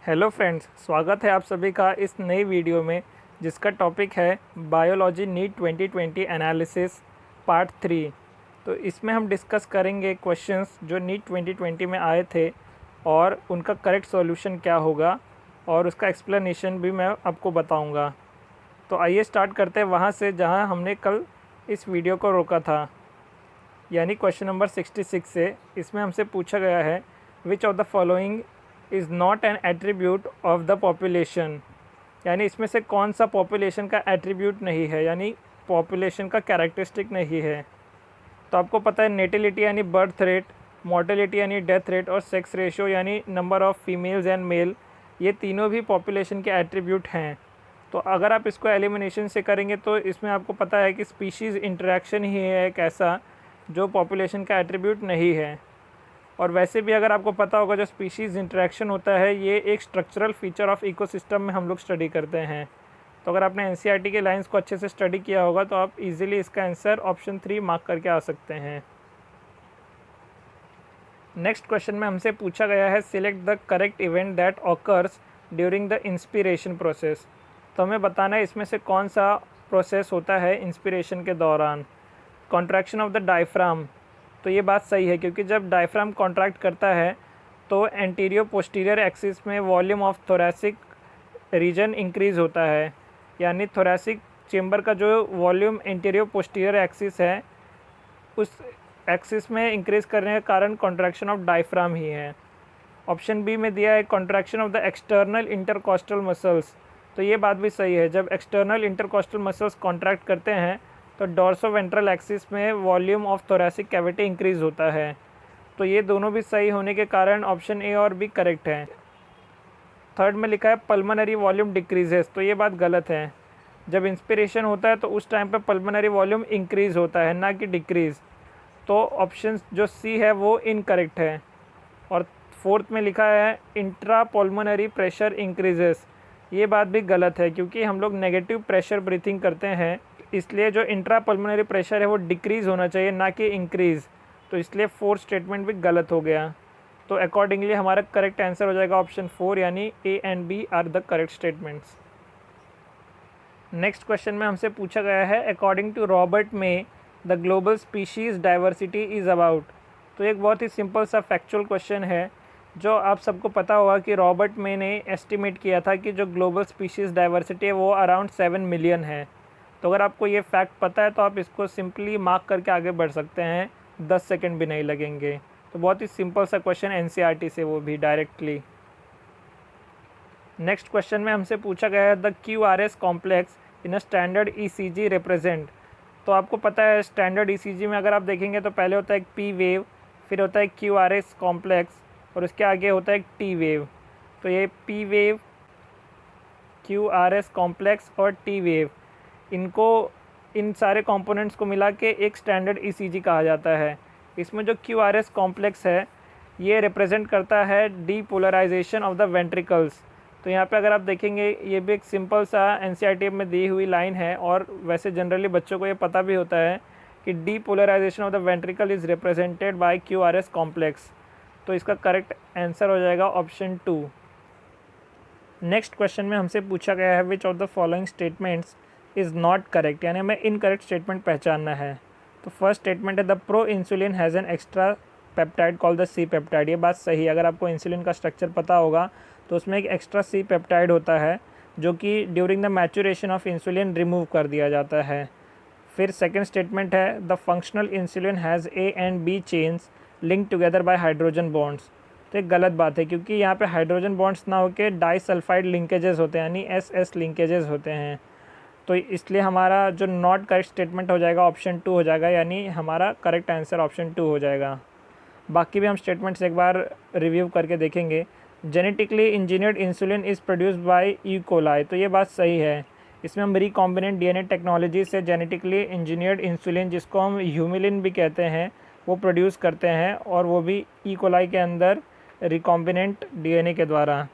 Hello friends, स्वागत है आप सभी का इस नई वीडियो में जिसका टॉपिक है बायोलॉजी नीट 2020 एनालिसिस पार्ट 3। तो इसमें हम डिस्कस करेंगे क्वेश्चंस जो नीट 2020 में आए थे और उनका करेक्ट सॉल्यूशन क्या होगा और उसका एक्सप्लेनेशन भी मैं आपको बताऊंगा। तो आइए स्टार्ट करते हैं वहाँ से जहाँ हमने कल इस वीडियो को रोका था, यानी क्वेश्चन नंबर 66 से। इसमें हमसे पूछा गया है which of the following is not an attribute of the population, यानी इसमें से कौन सा पॉपुलेशन का एट्रीब्यूट नहीं है, यानी पॉपुलेशन का कैरेक्टरिस्टिक नहीं है। तो आपको पता है नेटिलिटी यानी बर्थ रेट, मोर्टेलिटी यानी डेथ रेट और सेक्स रेशियो यानी number of females and male, ये तीनों भी पॉपुलेशन के एट्रीब्यूट हैं। तो अगर आप इसको एलिमिनेशन से करेंगे तो इसमें आपको पता है कि स्पीशीज़ इंटरेक्शन ही है एक ऐसा जो पॉपुलेशन का एट्रीब्यूट नहीं है। और वैसे भी अगर आपको पता होगा जो स्पीशीज़ इंटरेक्शन होता है ये एक स्ट्रक्चरल फीचर ऑफ इकोसिस्टम में हम लोग स्टडी करते हैं। तो अगर आपने एनसीईआरटी के लाइंस को अच्छे से स्टडी किया होगा तो आप इजीली इसका आंसर ऑप्शन 3 मार्क करके आ सकते हैं। नेक्स्ट क्वेश्चन में हमसे पूछा गया है select the correct event that occurs during the inspiration process. तो हमें बताना है इसमें से कौन सा प्रोसेस होता है इंस्पिरेशन के दौरान। कॉन्ट्रैक्शन ऑफ द डायफ्राम, तो ये बात सही है क्योंकि जब डायफ्राम कॉन्ट्रैक्ट करता है तो एंटीरियर पोस्टीरियर एक्सिस में volume of thoracic region increase होता है, यानी थोरैसिक चेम्बर का जो वॉल्यूम एंटीरियर पोस्टीरियर एक्सिस है उस एक्सिस में इंक्रीज़ करने के कारण कॉन्ट्रैक्शन ऑफ डायफ्राम ही है। ऑप्शन बी में दिया है contraction of the external intercostal muscles, तो ये बात भी सही है। जब एक्सटर्नल इंटरकॉस्टल मसल्स कॉन्ट्रैक्ट करते हैं तो डॉर्सोवेंट्रल एक्सिस में volume of thoracic cavity increase होता है। तो ये दोनों भी सही होने के कारण ऑप्शन ए और बी करेक्ट है। थर्ड में लिखा है पल्मोनरी वॉल्यूम डिक्रीजेस, तो ये बात गलत है। जब इंस्पिरेशन होता है तो उस टाइम पे पल्मोनरी वॉल्यूम इंक्रीज़ होता है ना कि डिक्रीज़। तो ऑप्शन जो सी है वो इनकरेक्ट है। और फोर्थ में लिखा है इंट्रा पल्मोनरी प्रेशर इंक्रीजेस, ये बात भी गलत है क्योंकि हम लोग नेगेटिव प्रेशर ब्रीथिंग करते हैं, इसलिए जो इंट्रा पल्मोनरी प्रेशर है वो डिक्रीज़ होना चाहिए ना कि इंक्रीज़। तो इसलिए फोर्थ स्टेटमेंट भी गलत हो गया। तो अकॉर्डिंगली हमारा करेक्ट आंसर हो जाएगा ऑप्शन 4, यानी A and B are the correct statements. Next question में हमसे पूछा गया है according to Robert May the global species diversity is about. तो एक बहुत ही सिंपल सा फैक्चुअल क्वेश्चन है जो आप सबको पता होगा कि रॉबर्ट में ने एस्टिमेट किया था कि जो ग्लोबल स्पीशीज़ डाइवर्सिटी है वो अराउंड 7 मिलियन है। तो अगर आपको ये फैक्ट पता है तो आप इसको सिंपली मार्क करके आगे बढ़ सकते हैं, 10 सेकंड भी नहीं लगेंगे। तो बहुत ही सिंपल सा क्वेश्चन एनसीईआरटी से, वो भी डायरेक्टली। नेक्स्ट क्वेश्चन में हमसे पूछा गया है the QRS complex in a standard ECG represent. तो आपको पता है स्टैंडर्ड ईसीजी में अगर आप देखेंगे तो पहले होता है एक पी वेव, फिर होता है क्यूआरएस कॉम्प्लेक्स और उसके आगे होता है एक टी वेव। तो ये पी वेव, क्यूआरएस कॉम्प्लेक्स और टी वेव, इन सारे कंपोनेंट्स को मिला के एक स्टैंडर्ड ईसीजी कहा जाता है। इसमें जो क्यूआरएस कॉम्प्लेक्स है ये रिप्रेजेंट करता है डीपोलराइजेशन ऑफ द वेंट्रिकल्स। तो यहाँ पे अगर आप देखेंगे ये भी एक सिंपल सा एनसीईआरटी में दी हुई लाइन है और वैसे जनरली बच्चों को ये पता भी होता है कि depolarisation of the ventricle is represented by QRS complex. तो इसका करेक्ट आंसर हो जाएगा ऑप्शन 2। नेक्स्ट क्वेश्चन में हमसे पूछा गया है which of the following statements is not correct, यानी हमें इनकरेक्ट स्टेटमेंट पहचानना है। तो फर्स्ट स्टेटमेंट है the pro insulin has an extra peptide called the C peptide. ये बात सही है। अगर आपको इंसुलिन का स्ट्रक्चर पता होगा तो उसमें एक एक्स्ट्रा सी पेप्टाइड होता है जो कि during the maturation of insulin remove कर दिया जाता है। फिर सेकेंड स्टेटमेंट है the functional insulin has A and B chains link together by hydrogen bonds. तो एक गलत बात है क्योंकि यहाँ पे हाइड्रोजन बॉन्ड्स ना होकर डाइसल्फाइड लिंकेजेस होते हैं, यानी एस लिंकेजेस होते हैं। तो इसलिए हमारा जो नॉट करेक्ट स्टेटमेंट हो जाएगा ऑप्शन 2 हो जाएगा, यानी हमारा करेक्ट आंसर ऑप्शन 2 हो जाएगा। बाकी भी हम स्टेटमेंट्स एक बार रिव्यू करके देखेंगे। Genetically engineered insulin is produced by E coli, तो ये बात सही है। इसमें हम रिकॉम्बिनेंट डीएनए टेक्नोलॉजी से जेनेटिकली इंजीनियर्ड इंसुलिन, जिसको हम ह्यूमिलिन भी कहते हैं, वो प्रोड्यूस करते हैं और वो भी ई कोलाई के अंदर रिकॉम्बिनेंट डीएनए के द्वारा।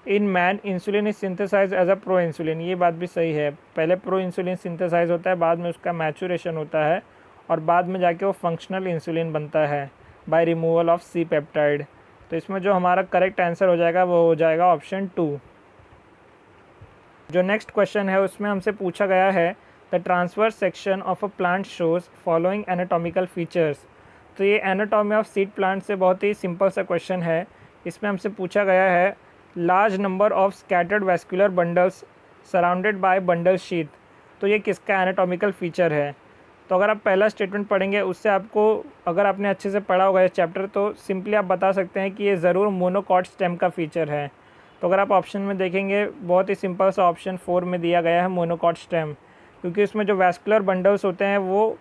In man insulin is synthesised as a pro insulin, ये बात भी सही है। पहले प्रो इंसुलिन सिंथेसाइज होता है, बाद में उसका मैचुरेशन होता है और बाद में जाके वो फंक्शनल इंसुलिन बनता है by removal of C peptide. तो इसमें जो हमारा करेक्ट आंसर हो जाएगा वो हो जाएगा ऑप्शन 2। जो नेक्स्ट क्वेश्चन है उसमें हमसे पूछा गया है the transverse section of a plant shows following anatomical features. तो ये एनाटॉमी ऑफ सीड प्लांट से बहुत ही सिंपल सा क्वेश्चन है। इसमें हमसे पूछा गया है large number of scattered vascular bundles surrounded by bundle sheath. तो ये किसका एनाटॉमिकल फीचर है? तो अगर आप पहला स्टेटमेंट पढ़ेंगे उससे आपको, अगर आपने अच्छे से पढ़ा होगा ये चैप्टर, तो सिंपली आप बता सकते हैं कि ये ज़रूर मोनोकॉट स्टेम का फीचर है। तो अगर आप ऑप्शन में देखेंगे बहुत ही सिंपल सा ऑप्शन 4 में दिया गया है मोनोकॉट स्टेम, क्योंकि इसमें जो वैस्कुलर बंडल्स होते हैं वो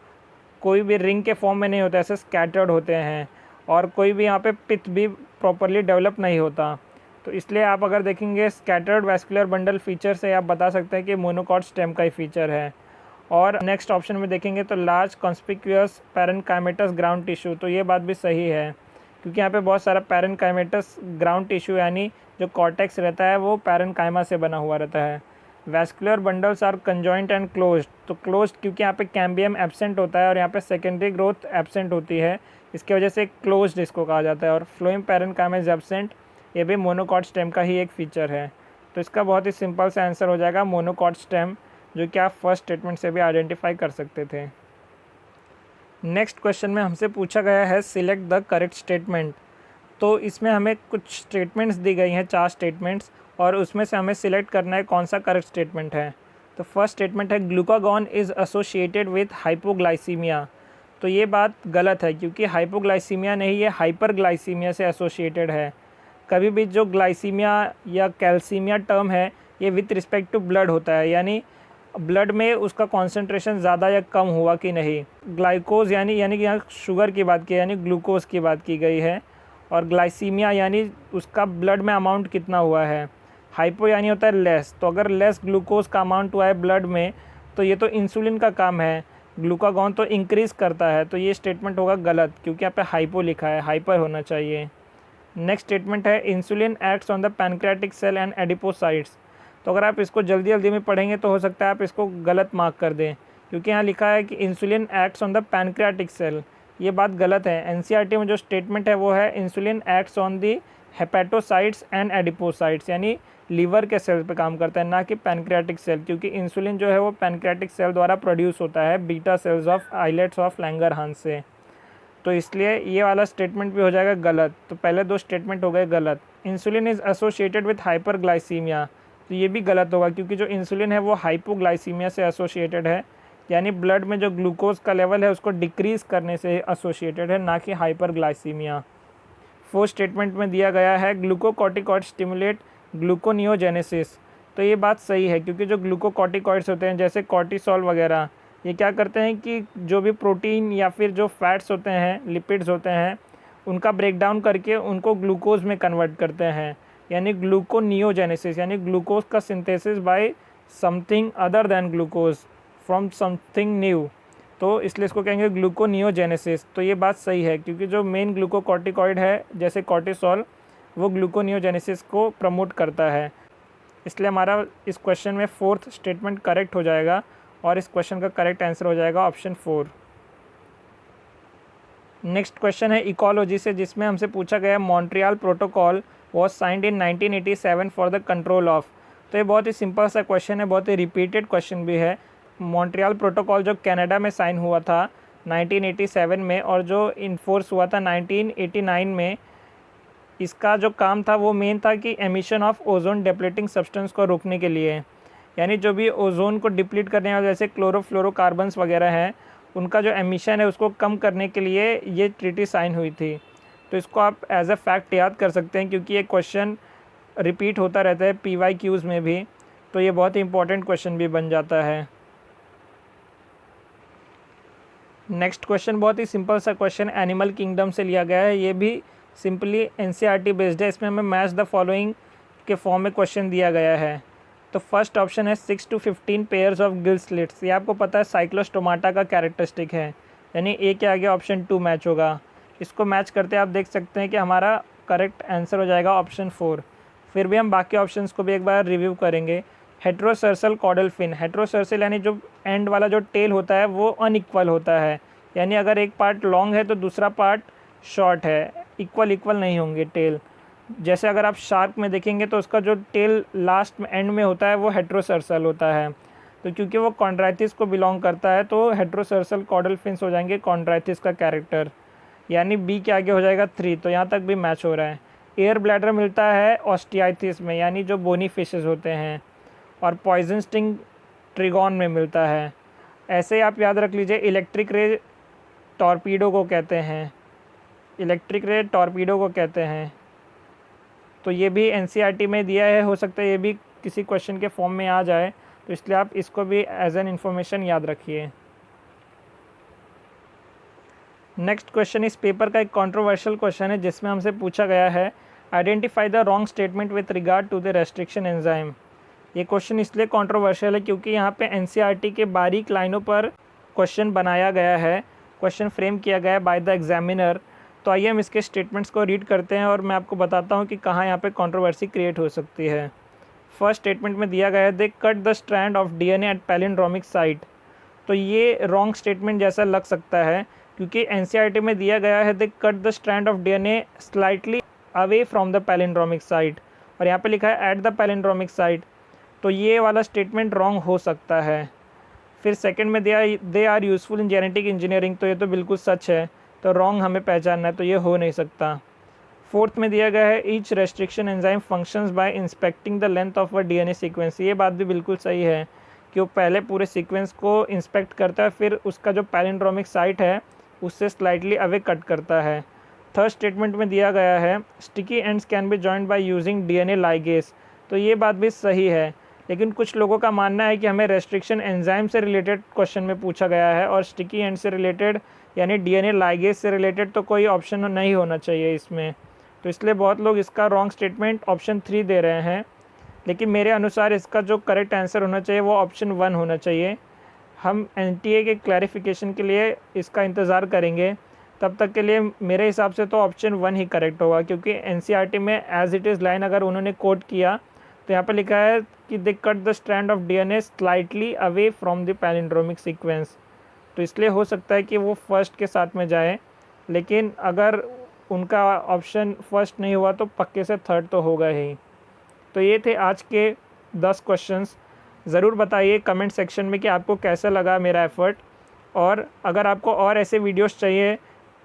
कोई भी रिंग के फॉर्म में नहीं होते, ऐसे स्कैटर्ड होते हैं और कोई भी यहाँ पे पिथ भी प्रॉपरली डेवलप नहीं होता। तो इसलिए आप अगर देखेंगे स्कैटर्ड वैस्कुलर बंडल फीचर से आप बता सकते हैं कि मोनोकॉट स्टेम का ही फीचर है। और नेक्स्ट ऑप्शन में देखेंगे तो large conspicuous parenchymatous ground tissue, तो ये बात भी सही है क्योंकि यहाँ पे बहुत सारा पैरेनकाइमेटस ग्राउंड टिश्यू यानी जो कॉर्टेक्स रहता है वो पैरेनकाइमा से बना हुआ रहता है। Vascular bundles are conjoint and closed, तो क्लोज्ड क्योंकि यहाँ पे कैम्बियम एब्सेंट होता है और यहाँ पे सेकेंडरी ग्रोथ एब्सेंट होती है, इसकी वजह से क्लोज्ड इसको कहा जाता है। और फ्लोएम पैरेनकाइमा इज एब्सेंट, ये भी मोनोकॉट स्टेम का ही एक फीचर है। तो इसका बहुत ही सिंपल सा आंसर हो जाएगा मोनोकॉट स्टेम, जो कि आप फर्स्ट स्टेटमेंट से भी आइडेंटिफाई कर सकते थे। नेक्स्ट क्वेश्चन में हमसे पूछा गया है सिलेक्ट द करेक्ट स्टेटमेंट। तो इसमें हमें कुछ स्टेटमेंट्स दी गई हैं, 4 स्टेटमेंट्स, और उसमें से हमें सिलेक्ट करना है कौन सा करेक्ट स्टेटमेंट है। तो फर्स्ट स्टेटमेंट है glucagon is associated with hypoglycaemia. तो ये बात गलत है क्योंकि हाइपोग्लाइसीमिया नहीं, ये हाइपरग्लाइसीमिया से एसोसिएटेड है। कभी भी जो ग्लाइसीमिया या कैल्सीमिया टर्म है ये विथ रिस्पेक्ट टू ब्लड होता है, यानी ब्लड में उसका कॉन्सेंट्रेशन ज़्यादा या कम हुआ कि नहीं। ग्लाइकोज यानी कि यहाँ शुगर की बात की यानी ग्लूकोज की बात की गई है, और ग्लाइसीमिया यानी उसका ब्लड में अमाउंट कितना हुआ है। हाइपो यानी होता है लेस, तो अगर लेस ग्लूकोज का अमाउंट हुआ है ब्लड में तो ये तो इंसुलिन का काम है, ग्लूकागॉन तो इंक्रीज़ करता है, तो ये स्टेटमेंट होगा गलत क्योंकि यहाँ पे हाइपो लिखा है, हाइपर होना चाहिए। नेक्स्ट स्टेटमेंट है insulin acts on the pancreatic cell and adipocytes. तो अगर आप इसको जल्दी जल्दी में पढ़ेंगे तो हो सकता है आप इसको गलत मार्क कर दें, क्योंकि यहाँ लिखा है कि insulin acts on the pancreatic cell, ये बात गलत है। एनसीईआरटी में जो स्टेटमेंट है वो है insulin acts on the hepatocytes and adipocytes, यानी लीवर के सेल पे काम करता है, ना कि पैनक्रियाटिक सेल, क्योंकि इंसुलिन जो है वो पैनक्रियाटिक सेल द्वारा प्रोड्यूस होता है beta cells of islets of Langerhans से। तो इसलिए ये वाला स्टेटमेंट भी हो जाएगा गलत। तो पहले 2 स्टेटमेंट हो गए गलत। Insulin is associated with hyperglycaemia, तो ये भी गलत होगा क्योंकि जो इंसुलिन है वो हाइपोग्लाइसीमिया से एसोसिएटेड है, यानी ब्लड में जो ग्लूकोज का लेवल है उसको डिक्रीज़ करने से एसोसिएटेड है, ना कि हाइपरग्लाइसीमिया। 4th स्टेटमेंट में दिया गया है ग्लूकोकॉर्टिकॉइड स्टिमुलेट ग्लूकोनियोजेनेसिस। तो ये बात सही है क्योंकि जो ग्लूकोकॉर्टिकॉइड्स होते हैं जैसे कॉर्टिसोल वगैरह, ये क्या करते हैं कि जो भी प्रोटीन या फिर जो फैट्स होते हैं, लिपिड्स होते हैं, उनका ब्रेक डाउन करके उनको ग्लूकोज में कन्वर्ट करते हैं, यानी ग्लूकोनियोजेनेसिस, यानी ग्लूकोज का synthesis by something other than glucose from something new. तो इसलिए इसको कहेंगे ग्लूकोनियोजेनेसिस। तो ये बात सही है क्योंकि जो मेन ग्लूकोकॉर्टिकॉइड है जैसे कॉर्टिसोल वो ग्लूकोनियोजेनेसिस को प्रमोट करता है, इसलिए हमारा इस क्वेश्चन में 4th स्टेटमेंट करेक्ट हो जाएगा और इस क्वेश्चन का करेक्ट आंसर हो जाएगा ऑप्शन 4। नेक्स्ट क्वेश्चन है इकोलॉजी से, जिसमें हमसे पूछा गया Montreal protocol was signed in 1987 for the control of. तो ये बहुत ही सिंपल सा क्वेश्चन है, बहुत ही रिपीटेड क्वेश्चन भी है। मॉन्ट्रियल प्रोटोकॉल जो कनाडा में साइन हुआ था 1987 में और जो इन्फोर्स हुआ था 1989 में, इसका जो काम था वो मेन था कि emission of ozone depleting substance को रोकने के लिए, यानी जो भी ओजोन को डिप्लीट करने वाले जैसे क्लोरोफ्लोरोकार्बन्स वगैरह हैं उनका जो एमिशन है उसको कम करने के लिए ये ट्रीटी साइन हुई थी। तो इसको आप एज अ फैक्ट याद कर सकते हैं क्योंकि ये क्वेश्चन रिपीट होता रहता है PYQs में भी, तो ये बहुत ही इंपॉर्टेंट क्वेश्चन भी बन जाता है। नेक्स्ट क्वेश्चन बहुत ही सिंपल सा क्वेश्चन एनिमल किंगडम से लिया गया है, ये भी सिंपली NCERT बेस्ड है। इसमें हमें मैच द फॉलोइंग के फॉर्म में क्वेश्चन दिया गया है। तो फर्स्ट ऑप्शन है 6 to 15 pairs of gill slits, ये आपको पता है साइक्लोस्टोमाटा का कैरेक्टरिस्टिक है, यानी ए के आगे ऑप्शन 2 मैच होगा। इसको मैच करते आप देख सकते हैं कि हमारा करेक्ट आंसर हो जाएगा ऑप्शन 4। फिर भी हम बाकी ऑप्शंस को भी एक बार रिव्यू करेंगे। हेट्रोसर्सल कॉडल फिन, हेट्रोसर्सल यानी जो एंड वाला जो टेल होता है वो अनइक्वल होता है, यानी अगर एक पार्ट लॉन्ग है तो दूसरा पार्ट शॉर्ट है, इक्वल नहीं होंगे टेल। जैसे अगर आप शार्क में देखेंगे तो उसका जो टेल लास्ट में एंड में होता है वो हेट्रोसर्सल होता है, तो क्योंकि वो कॉन्ड्राइथिस को बिलोंग करता है तो हेट्रोसर्सल कॉर्डल फिन्स हो जाएंगे कॉन्ड्राइथिस का कैरेक्टर, यानी बी के आगे हो जाएगा 3, तो यहाँ तक भी मैच हो रहा है। एयर ब्लैडर मिलता है ऑस्टियाइथिस में, यानी जो बोनी फिशेस होते हैं, और पॉइजन स्टिंग ट्रिगॉन में मिलता है। ऐसे ही आप याद रख लीजिए इलेक्ट्रिक रे टॉर्पीडो को कहते हैं, इलेक्ट्रिक रे टॉर्पीडो को कहते हैं। तो ये भी एनसीईआरटी में दिया है, हो सकता है ये भी किसी क्वेश्चन के फॉर्म में आ जाए, तो इसलिए आप इसको भी एज एन इन्फॉर्मेशन याद रखिए। नेक्स्ट क्वेश्चन इस पेपर का एक कंट्रोवर्शियल क्वेश्चन है जिसमें हमसे पूछा गया है identify the wrong statement with regard to the restriction enzyme. ये क्वेश्चन इसलिए कंट्रोवर्शियल है क्योंकि यहाँ पे एनसीईआरटी के बारीक लाइनों पर क्वेश्चन बनाया गया है, क्वेश्चन फ्रेम किया गया है बाय द एग्जामिनर। तो आइए हम इसके स्टेटमेंट्स को रीड करते हैं और मैं आपको बताता हूँ कि कहाँ यहाँ पे कंट्रोवर्सी क्रिएट हो सकती है। फर्स्ट स्टेटमेंट में दिया गया है they cut the strand of DNA at palindromic site. तो ये रॉन्ग स्टेटमेंट जैसा लग सकता है क्योंकि एनसीईआरटी में दिया गया है they cut the strand of DNA slightly away from the palindromic site, और यहाँ पे लिखा है एट द पैलिंड्रोमिक साइट, तो ये वाला स्टेटमेंट रॉन्ग हो सकता है। फिर सेकंड में दिया they are useful in genetic engineering, तो ये तो बिल्कुल सच है, तो रॉन्ग हमें पहचानना है, तो ये हो नहीं सकता। फोर्थ में दिया गया है each restriction enzyme functions by inspecting the length of a DNA sequence. ये बात भी बिल्कुल सही है कि वो पहले पूरे सीक्वेंस को इंस्पेक्ट करता है, फिर उसका जो पैलिंड्रोमिक साइट है उससे स्लाइटली अवे कट करता है। थर्ड स्टेटमेंट में दिया गया है sticky ends can be joined by using DNA ligase. तो ये बात भी सही है, लेकिन कुछ लोगों का मानना है कि हमें रेस्ट्रिक्शन एंजाइम से रिलेटेड क्वेश्चन में पूछा गया है और स्टिकी एंड से रिलेटेड यानी डीएनए लाइगेज से रिलेटेड तो कोई ऑप्शन नहीं होना चाहिए इसमें, तो इसलिए बहुत लोग इसका रॉन्ग स्टेटमेंट ऑप्शन 3 दे रहे हैं। लेकिन मेरे अनुसार इसका जो करेक्ट आंसर होना चाहिए वो ऑप्शन 1 होना चाहिए। हम एनटीए के क्लैरिफिकेशन के लिए इसका इंतज़ार करेंगे, तब तक के लिए मेरे हिसाब से तो ऑप्शन 1 ही करेक्ट होगा, क्योंकि एनसीईआरटी में एज इट इज़ लाइन अगर उन्होंने कोट किया तो यहाँ पर लिखा है कि they cut the strand of DNA slightly away from the palindromic sequence, तो इसलिए हो सकता है कि वो फर्स्ट के साथ में जाए, लेकिन अगर उनका ऑप्शन फर्स्ट नहीं हुआ तो पक्के से थर्ड तो होगा ही। तो ये थे आज के 10 क्वेश्चंस। ज़रूर बताइए कमेंट सेक्शन में कि आपको कैसा लगा मेरा एफ़र्ट, और अगर आपको और ऐसे वीडियोस चाहिए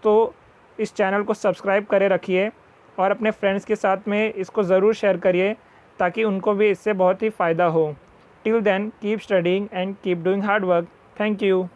तो इस चैनल को सब्सक्राइब करे रखिए और अपने फ्रेंड्स के साथ में इसको ज़रूर शेयर करिए ताकि उनको भी इससे बहुत ही फ़ायदा हो। Till then keep studying and keep doing hard work. Thank you.